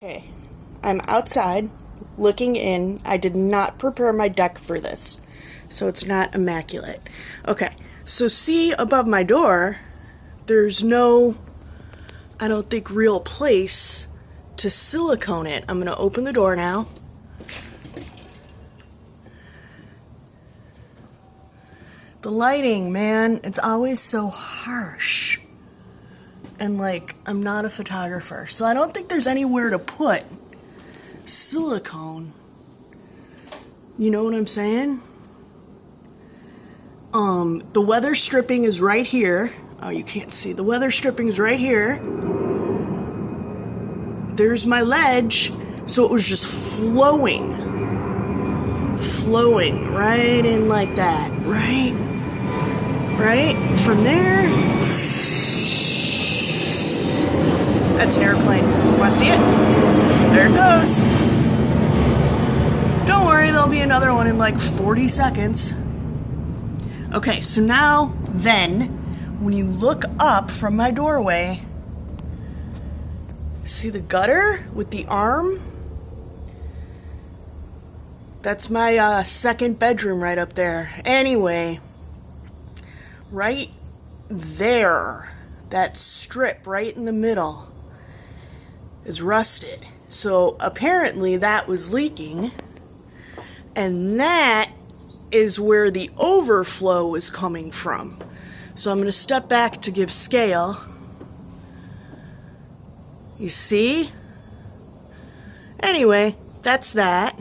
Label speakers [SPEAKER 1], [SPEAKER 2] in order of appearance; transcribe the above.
[SPEAKER 1] Okay, I'm outside looking in. I did not prepare my deck for this, so it's not immaculate. Okay, so see above my door, there's no, I don't think, real place to silicone it. I'm going to open the door now. The lighting, man, it's always so harsh. And like, I'm not a photographer, so I don't think there's anywhere to put silicone. You know what I'm saying? The weather stripping is right here. Oh, you can't see. The weather stripping is right here. There's my ledge. So it was just flowing right in like that, right? From there, that's an airplane. Want to see it? There it goes. Don't worry, there'll be another one in like 40 seconds. Okay, so now, then, when you look up from my doorway, see the gutter with the arm? That's my second bedroom right up there. Anyway, right there, that strip right in the middle is rusted. So apparently that was leaking, and that is where the overflow is coming from. So I'm going to step back to give scale. You see? Anyway, that's that.